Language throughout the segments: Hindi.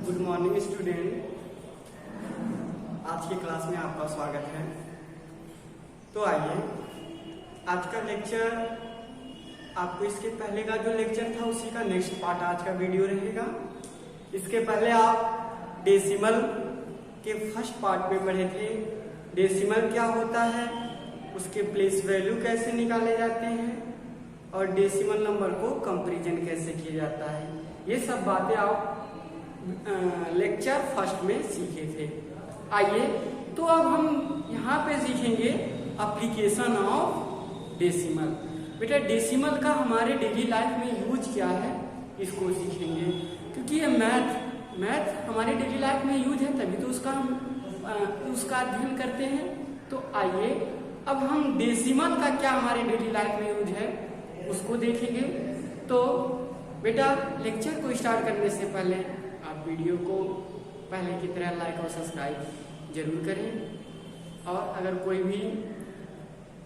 Good morning student. आज की क्लास में आपका स्वागत है। तो आइए, आज का लेक्चर आपको इसके पहले का जो लेक्चर था उसी का नेक्स्ट पार्ट आज का वीडियो रहेगा। इसके पहले आप डेसिमल के फर्स्ट पार्ट में पढ़े थे। डेसिमल क्या होता है, उसके प्लेस वैल्यू कैसे निकाले जाते हैं और डेसिमल नंबर को कंपैरिजन कैसे किया जाता है, ये सब बातें आप लेक्चर फर्स्ट में सीखे थे। आइए, तो अब हम यहाँ पे सीखेंगे एप्लीकेशन ऑफ डेसिमल। बेटा, डेसिमल का हमारे डेली लाइफ में यूज क्या है इसको सीखेंगे, क्योंकि ये मैथ हमारे डेली लाइफ में यूज है, तभी तो उसका अध्ययन करते हैं। तो आइए, अब हम डेसिमल का क्या हमारे डेली लाइफ में यूज है उसको देखेंगे। तो बेटा, लेक्चर को स्टार्ट करने से पहले आप वीडियो को पहले की तरह लाइक और सब्सक्राइब जरूर करें, और अगर कोई भी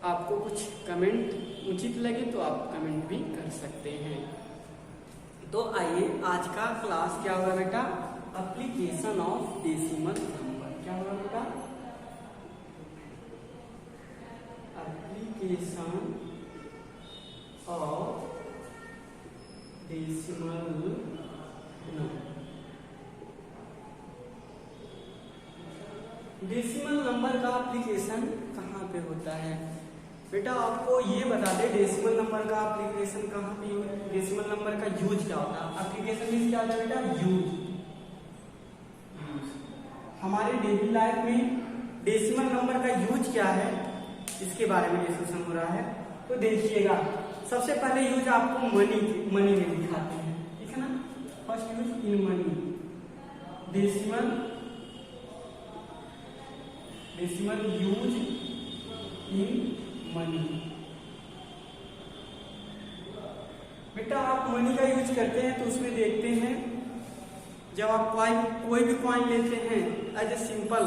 आपको कुछ कमेंट उचित लगे तो आप कमेंट भी कर सकते हैं। तो आइए, आज का क्लास क्या होगा बेटा, एप्लीकेशन ऑफ डेसिमल नंबर। क्या होगा बेटा, application of decimal number. Decimal number का एप्लीकेशन कहाँ पे होता है बेटा, आपको ये बता दे डेसिमल नंबर का एप्लीकेशन कहाँ पे यूज, डेसिमल नंबर का यूज क्या होता है। एप्लीकेशन मींस क्या होता है बेटा, यूज। हमारे डेली लाइफ में डेसिमल नंबर का यूज क्या है इसके बारे में डिस्कशन हो रहा है। तो देखिएगा, सबसे पहले यूज आपको मनी में दिखाते हैं, ठीक है ना। First use in money, decimal use in money. बेटा, आप मनी का यूज करते हैं तो उसमें देखते हैं, जब आप कोई भी कॉइन लेते हैं, एज ए सिंपल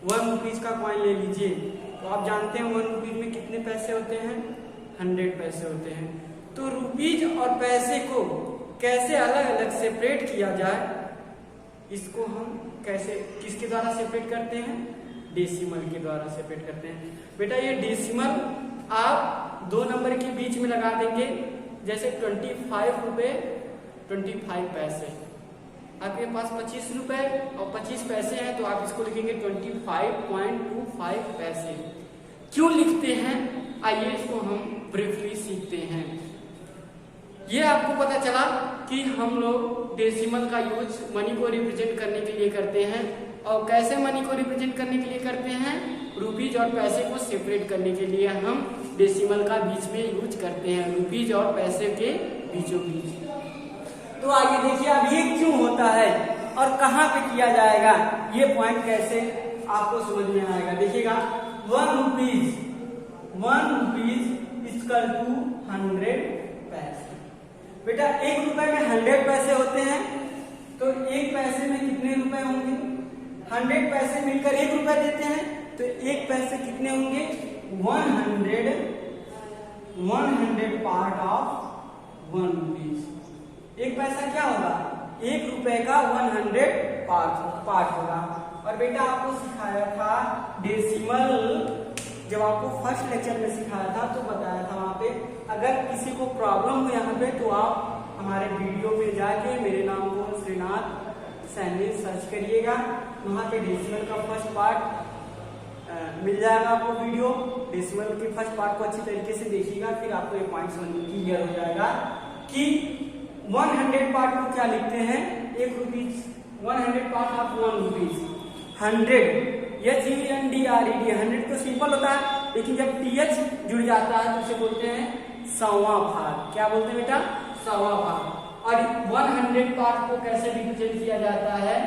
1 रुपीज का कॉइन ले लीजिए, तो आप जानते हैं 1 रुपीज में कितने पैसे होते हैं, 100 पैसे होते हैं। तो रुपीज और पैसे को कैसे अलग अलग सेपरेट किया जाए, इसको हम कैसे किसके द्वारा सेपरेट करते हैं, डेसिमल के द्वारा सेपरेट करते हैं। बेटा, ये डेसिमल आप 2 नंबर के बीच में लगा देंगे, जैसे 25 रुपए 25 पैसे। आपके पास 25 रुपए और 25 पैसे हैं, तो आप इसको लिखेंगे 25.25 पैसे। क्यों लिखते हैं, आइए इसको हम ब्रीफली सीखते हैं। ये आपको पता चला कि हम लोग डेसिमल का यूज मनी को रिप्रेजेंट करने के लिए करते हैं, और कैसे मनी को रिप्रेजेंट करने के लिए करते हैं, रुपीज और पैसे को सेपरेट करने के लिए हम डेसिमल का बीच में यूज करते हैं, रुपीज और पैसे के बीचों बीच। तो आइए देखिए, अब ये क्यों होता है और कहाँ पे किया जाएगा, ये पॉइंट कैसे आपको समझ में आएगा। देखिएगा, 1 रुपीज इक्वल टू 100 पैसे। बेटा, 1 रुपए में 100 पैसे होते हैं, तो 1 पैसे में कितने रुपए होंगे, 100 पैसे मिलकर 1 रुपए देते हैं, तो 1 पैसे कितने होंगे, 100 पार्ट ऑफ 1 रुपीज। 1 पैसा क्या होगा, 1 रुपए का 100 पार्ट होगा। और बेटा, आपको सिखाया था डेसिमल, जब आपको फर्स्ट लेक्चर में सिखाया था तो बताया था वहां पे, अगर किसी को प्रॉब्लम हो यहाँ पे तो आप हमारे वीडियो में जाके मेरे नाम को श्रीनाथ सैनी सर्च करिएगा, वहां पे डेसिमल का फर्स्ट पार्ट मिल जाएगा आपको वीडियो। डेसिमल के फर्स्ट पार्ट को अच्छी तरीके से देखिएगा, फिर आपको ये पॉइंट क्लियर हो जाएगा कि 100 पार्ट को क्या लिखते हैं, 1 rupees, 100 part of 1 rupees, 100 HUNDRED। 100 तो सिंपल होता है, लेकिन जब TH जुड़ जाता है तो उसे बोलते हैं सवा भाग। क्या बोलते हैं बेटा, सवा भाग। और 100 पार्ट को कैसे रिप्रेजेंट किया जाता है,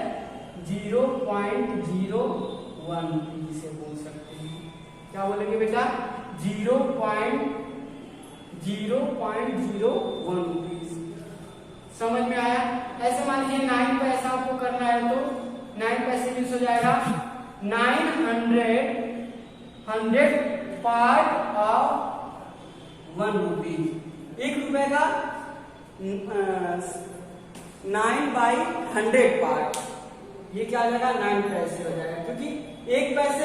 0.01 से बोल सकते हैं। क्या बोलेंगे बेटा, 0.01 रुपीज। समझ में आया। ऐसे मान लीजिए 9 पैसा आपको करना है, तो 9 पैसे मीन्स हो जाएगा 100 पार्ट ऑफ 1 रुपीज। 1 रुपए का 9/100 पार्ट, ये क्या हो जाएगा 9 पैसे हो जाएगा, क्योंकि 1 पैसे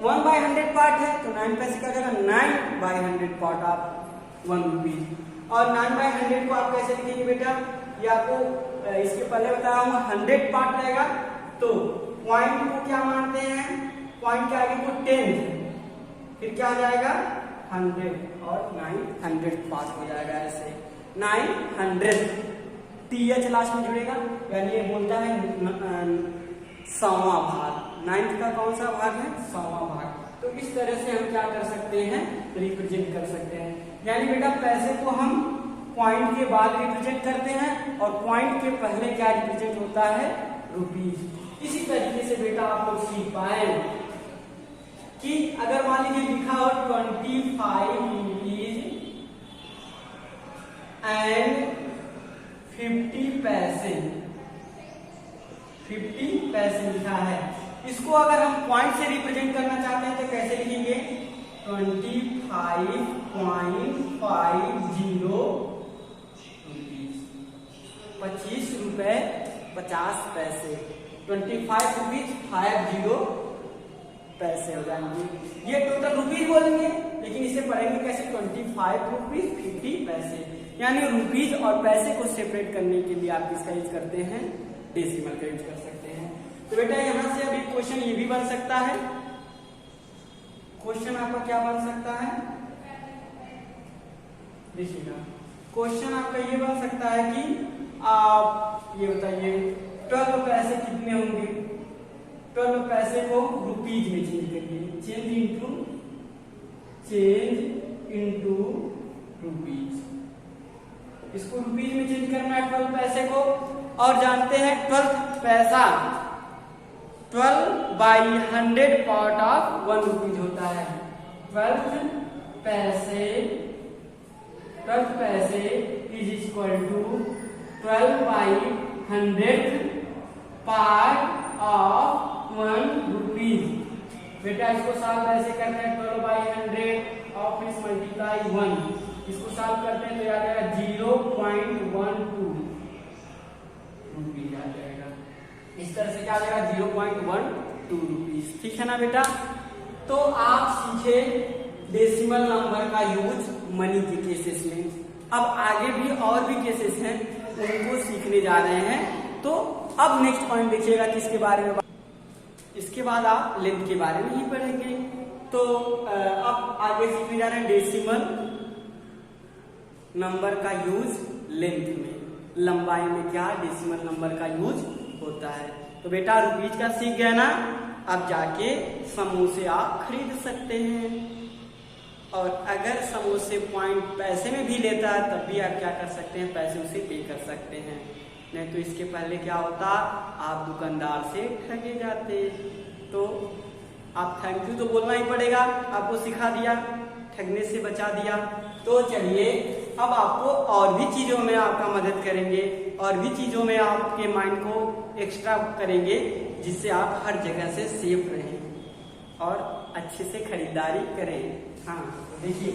1/100 पार्ट है, तो 9 पैसे क्या हो जाएगा 9/100 पार्ट ऑफ 1 रुपीज। और 9/100 को आप कैसे लिखेंगे बेटा, ये आपको इसके पहले बताया हूँ 100 पार्ट रहेगा, तो पॉइंट को क्या मानते हैं, पॉइंट के आगे को 10, फिर क्या हो जाएगा 100 और 900 पार्ट हो जाएगा, ऐसे 900 TH लास्ट में जुड़ेगा, यानी ये बोलता है 100वां भाग, 9th का कौन सा भाग है 100वां भाग। तो इस तरह से हम क्या कर सकते हैं, रिप्रेजेंट कर सकते हैं। यानी बेटा पैसे को हम पॉइंट के बाद रिप्रेजेंट करते हैं और पॉइंट के पहले क्या रिप्रेजेंट होता है रुपीज। इसी तरीके से बेटा आप लोग सीख पाए कि अगर मान लीजिए लिखा हो 25 रुपीज एंड 50 पैसे, 50 पैसे लिखा है, इसको अगर हम पॉइंट से रिप्रेजेंट करना चाहते हैं तो कैसे लिखेंगे 25.50 रुपीज, 25 रुपए 50 पैसे, 25 रुपीज 50 पैसे हो जाएंगे। ये टोटल रुपीज बोलेंगे, लेकिन इसे पढ़ेंगे कैसे 25 रुपीज 50 पैसे, यानी रुपीज और पैसे को सेपरेट करने के लिए आप किसका यूज करते हैं, डेसिमल का यूज कर सकते हैं। तो बेटा यहां से अभी क्वेश्चन ये भी बन सकता है, क्वेश्चन आपका क्या बन सकता है, देखिएगा क्वेश्चन आपका ये बन सकता है कि आप ये बताइए 12 पैसे कितने होंगे, 12 पैसे को रुपीज में चेंज करिए, चेंज इनटू रुपीज, इसको रुपीज में चेंज करना है 12 पैसे को। और जानते हैं 12 पैसा 12/100 पार्ट ऑफ 1 रुपीज होता है, 12 पैसे is equal to 12/100 part of 1 rupees. बेटा इसको सॉल्व ऐसे करते हैं 12/100 और फिर मल्टीप्लाई 1, इसको सॉल्व करते हैं तो आ जाएगा 0.12 रुपीज आ जाएगा, इस तरह से क्या आ जाएगा 0.12 रुपीज। ठीक है ना बेटा, तो आप सीखे डेसिमल नंबर का यूज मनी के केसेस में। अब आगे भी और भी केसेस हैं उनको सीखने जा रहे हैं। तो अब नेक्स्ट पॉइंट देखिएगा किसके बारे में, इसके बाद आप लेंथ के बारे में ही पढ़ेंगे। तो अब आगे सीखने जा रहे हैं डेसिमल नंबर का यूज लेंथ में, लंबाई में क्या डेसिमल नंबर का यूज होता है। तो बेटा रुपीज का सीख गया ना, अब जाके समोसे आप खरीद सकते हैं, और अगर समोसे पॉइंट पैसे में भी लेता है तब भी आप क्या कर सकते हैं, पैसे उसे पे कर सकते हैं। नहीं तो इसके पहले क्या होता, आप दुकानदार से ठगे जाते। तो आप थैंक यू तो बोलना ही पड़ेगा, आपको सिखा दिया, ठगने से बचा दिया। तो चलिए अब आपको और भी चीजों में आपका मदद करेंगे, और भी चीजों में आपके माइंड को एक्स्ट्रा करेंगे, जिससे आप हर जगह से सेफ रहें और अच्छे से खरीदारी करें। हाँ तो देखिए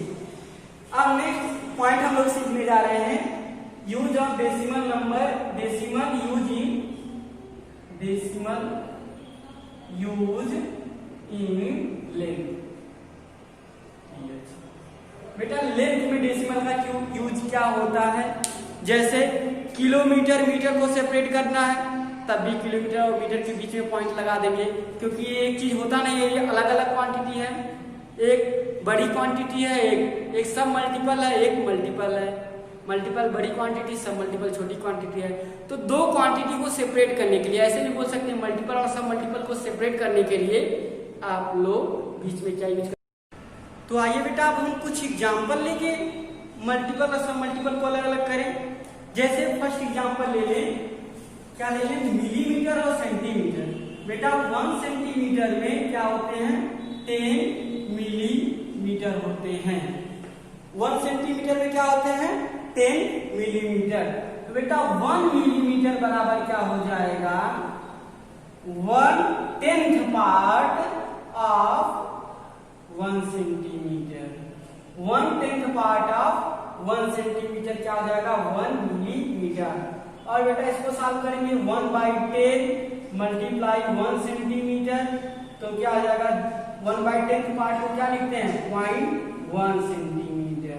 अब नेक्स्ट पॉइंट हम लोग सीखने जा रहे हैं, use of decimal number, decimal use in length. बेटा लेंथ में डेसिमल का यूज क्या होता है, जैसे किलोमीटर मीटर को सेपरेट करना है तब भी किलोमीटर और मीटर के बीच में पॉइंट लगा देंगे, क्योंकि ये एक चीज होता नहीं है, ये अलग अलग क्वांटिटी है, एक बड़ी क्वांटिटी है, एक सब मल्टीपल है, एक मल्टीपल है, मल्टीपल बड़ी क्वांटिटी, सब मल्टीपल छोटी क्वांटिटी है। तो दो क्वांटिटी को सेपरेट करने के लिए ऐसे नहीं बोल सकते, मल्टीपल और सब मल्टीपल को सेपरेट करने के लिए आप लोग बीच में क्या यूज कर। तो आइए बेटा अब हम कुछ एग्जाम्पल लेके मल्टीपल और सब मल्टीपल को अलग अलग करें। जैसे फर्स्ट एग्जाम्पल ले लें, क्या ले लें, मिलीमीटर और सेंटीमीटर। बेटा 1 सेंटीमीटर में क्या होते हैं, 10 मिलीमीटर होते हैं। 1 सेंटीमीटर में क्या होते हैं, 10 मिलीमीटर। तो बेटा 1 मिलीमीटर बराबर क्या हो जाएगा, 1/10 part of 1 centimetre. 1/10 part of 1 centimetre क्या हो जाएगा, 1 मिलीमीटर। और बेटा इसको सॉल्व करेंगे 1/10 मल्टीप्लाई 1 सेंटीमीटर, तो क्या आ जाएगा 1/10 के पार्ट को क्या लिखते हैं 0.1 सेंटीमीटर।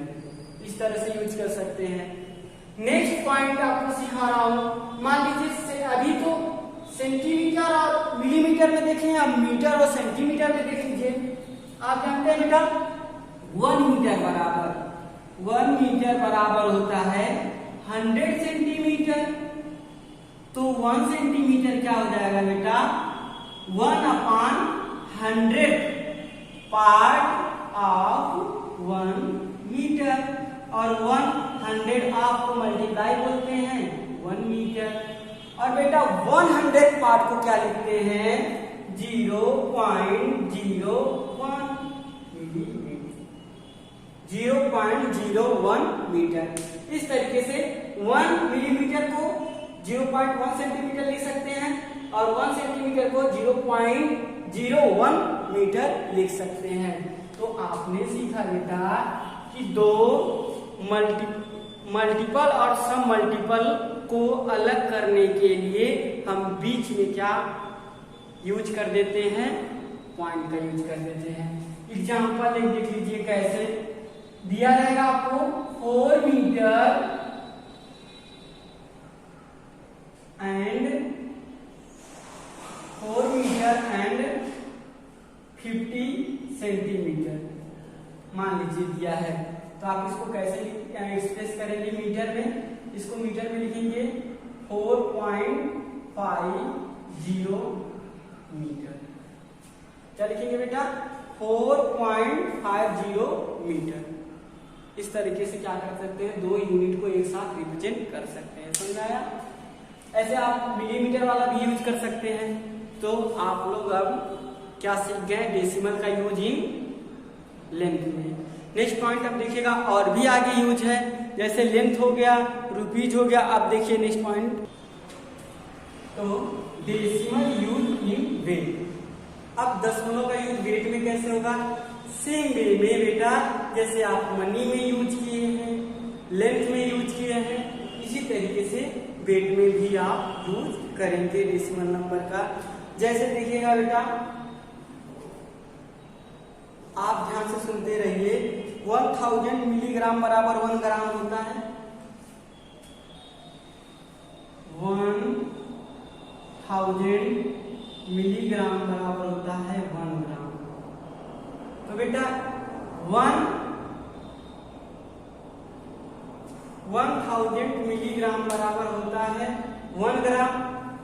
इस तरह से यूज कर सकते हैं। नेक्स्ट पॉइंट आपको सिखा रहा हूं, मान लीजिए अभी तो सेंटीमीटर और मिलीमीटर में देखें, अब मीटर और सेंटीमीटर में देख लीजिए। आप जानते हैं बेटा 1 मीटर बराबर होता है 100 सेंटीमीटर, तो 1 सेंटीमीटर क्या हो जाएगा बेटा 1/100 पार्ट ऑफ 1 मीटर, और 100 ऑफ को मल्टीप्लाई बोलते हैं 1 मीटर। और बेटा 100 पार्ट को क्या लिखते हैं 0.01 मिलीमीटर, 0.01 मीटर। इस तरीके से 1 मिलीमीटर को 0.1 सेंटीमीटर लिख सकते हैं और 1 सेंटीमीटर को 0.01 मीटर लिख सकते हैं। तो आपने सीखा बेटा कि दो मल्टीपल और सम मल्टीपल को अलग करने के लिए हम बीच में क्या यूज कर देते हैं पॉइंट का यूज कर देते हैं। एग्जांपल एक देख लीजिए कैसे दिया रहेगा आपको 4 मीटर एंड 50 सेंटीमीटर मान लीजिए दिया है, तो आप इसको कैसे एक्सप्रेस करेंगे मीटर में, इसको मीटर में लिखेंगे 4.50 मीटर। क्या लिखेंगे बेटा 4.50 मीटर। इस तरीके से क्या कर सकते हैं दो यूनिट को एक साथ रिप्रेजेंट कर सकते हैं, समझाया। ऐसे आप मिलीमीटर वाला भी यूज कर सकते हैं। तो आप लोग अब क्या सीख गए डेसिमल का यूज इन लेंथ में। नेक्स्ट पॉइंट अब देखिएगा और भी आगे यूज है, जैसे लेंथ हो गया, रुपीज हो गया। अब देखिए नेक्स्ट पॉइंट, तो डेसिमल यूज इन वेट। अब दशमलव का यूज वेट में कैसे होगा, सेम वे में बेटा जैसे आप मनी में यूज किए हैं, लेंथ में यूज किए हैं, इसी तरीके से वेट में भी आप यूज करेंगे डेसिमल नंबर का। जैसे देखिएगा बेटा, आप ध्यान से सुनते रहिए, 1000 मिलीग्राम बराबर 1 ग्राम होता है। 1000 मिलीग्राम बराबर होता है 1 ग्राम। तो बेटा 1000 मिलीग्राम बराबर होता है 1 ग्राम।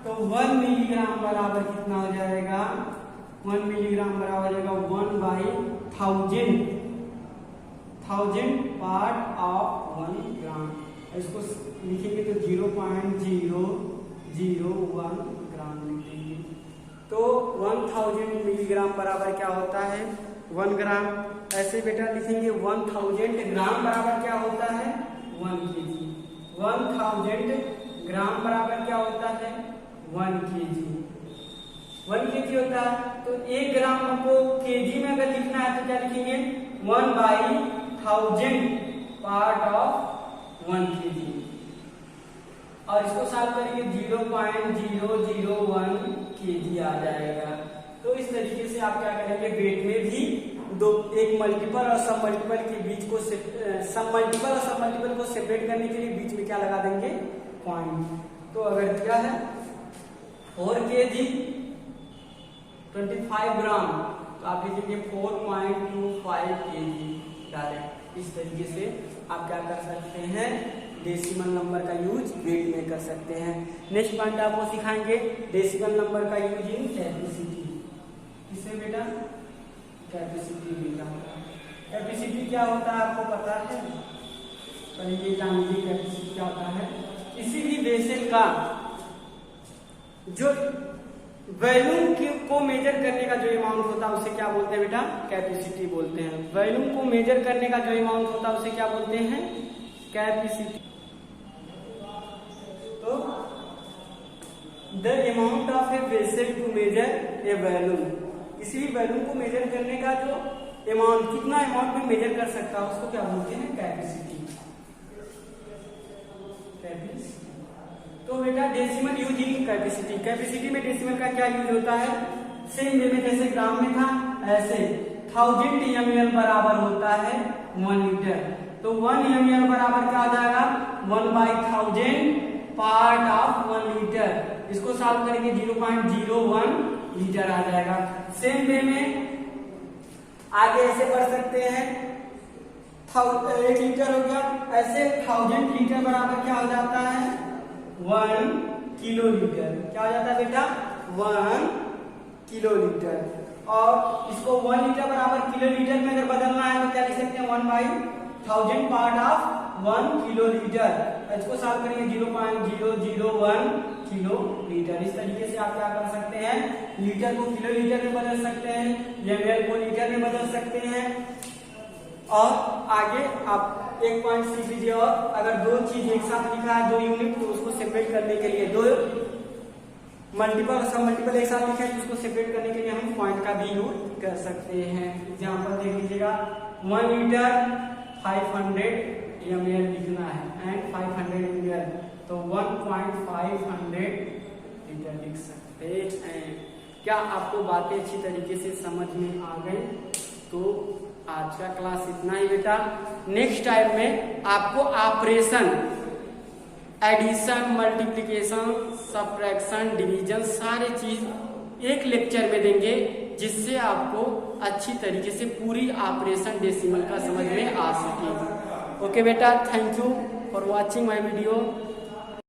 तो 1 मिलीग्राम बराबर कितना हो जाएगा, 1 मिलीग्राम बराबर हो जाएगा 1/1000 पार्ट ऑफ 1 ग्राम। इसको लिखेंगे तो 0.001 ग्राम लिखेंगे। तो 1000 मिलीग्राम बराबर क्या होता है 1 ग्राम। ऐसे बेटा लिखेंगे 1000 ग्राम बराबर क्या होता है 1 केजी। 1000 ग्राम बराबर क्या होता है 1 केजी। 1 केजी होता है, तो 1 ग्राम को केजी में अगर लिखना है तो क्या लिखेंगे 1/1000 पार्ट ऑफ 1 केजी। और इसको सॉल्व करेंगे 0.001 केजी आ जाएगा। तो इस तरीके से आप क्या करेंगे वेट में भी एक मल्टीपल और सब मल्टीपल के बीच को सब मल्टीपल और सब मल्टीपल को सेपरेट करने के लिए बीच में क्या लगा देंगे पॉइंट। तो अगर क्या है 4 केजी 25 ग्राम, तो आप लिखेंगे 4.25 केजी डायरेक्ट। इस तरीके से आप क्या कर सकते हैं डेसिमल नंबर का यूज वेट में कर सकते हैं। नेक्स्ट पॉइंट आपको सिखाएंगे डेसिमल नंबर का यूज इन कैपेसिटी। किससे बेटा कैपेसिटी बेटा। कैपेसिटी क्या होता है आपको पता है, पहले ये जान लीजिए कैपेसिटी क्या होता है। किसी भी वेसल का जो वॉल्यूम को मेजर करने का जो अमाउंट होता है उसे क्या बोलते हैं बेटा कैपेसिटी बोलते हैं। वॉल्यूम को मेजर करने का जो अमाउंट होता है उसे क्या बोलते हैं कैपेसिटी। तो the amount of a vessel to measure a volume, किसी भी वॉल्यूम को मेजर करने का जो अमाउंट कितना अमाउंट में मेजर कर सकता है उसको क्या बोलते हैं कैपेसिटी। तो बेटा डेसिमल यूजिंग कैपेसिटी। कैपेसिटी में डेसिमल का क्या यूज होता है? सेम वे में जैसे ग्राम में था ऐसे 1000 ml बराबर होता है 1 लीटर। तो 1 ml बराबर क्या आ जाएगा? 1/1000 पार्ट ऑफ 1 लीटर। इसको सॉल्व करेंगे 0.01 लीटर आ जाएगा। सेम वे में आगे ऐसे बढ़ सकते हैं, 1 लीटर हो गया, ऐसे 1000 लीटर बराबर क्या हो जाता है? 1 किलो लीटर। क्या हो जाता है बेटा? 1 किलो लीटर। और इसको 1 लीटर बराबर किलो लीटर में अगर बदलना है तो क्या लिख सकते हैं? 1/1000 पार्ट ऑफ 1 किलो लीटर। इसको सॉल्व करेंगे 0.001 किलो लीटर। इस तरीके से आप क्या कर सकते हैं? लीटर को किलो लीटर में बदल सकते हैं, ml को लीटर में बदल सकते हैं। और आगे आप एक पॉइंट सीख लीजिए, और अगर दो चीज एक साथ लिखा है, 2 यूनिट, तो उसको सेपरेट करने के लिए, 2 मल्टीपल सब मल्टीपल एक साथ लिखा है तो उसको सेपरेट करने के लिए हम पॉइंट का भी यूज कर सकते हैं। एग्जांपल देख लीजिएगा, 1 लीटर 500 ml लिखना है एंड 500 ml, तो 1.500 लीटर लिख सकते हैं। क्या आपको बातें अच्छी तरीके से समझ में आ गई? तो आज का क्लास इतना ही बेटा। नेक्स्ट टाइम में आपको operation, addition, multiplication, subtraction, division सारे चीज एक लेक्चर में देंगे, जिससे आपको अच्छी तरीके से पूरी ऑपरेशन डेसिमल का समझ में आ सके। ओके बेटा, thank you for watching my video.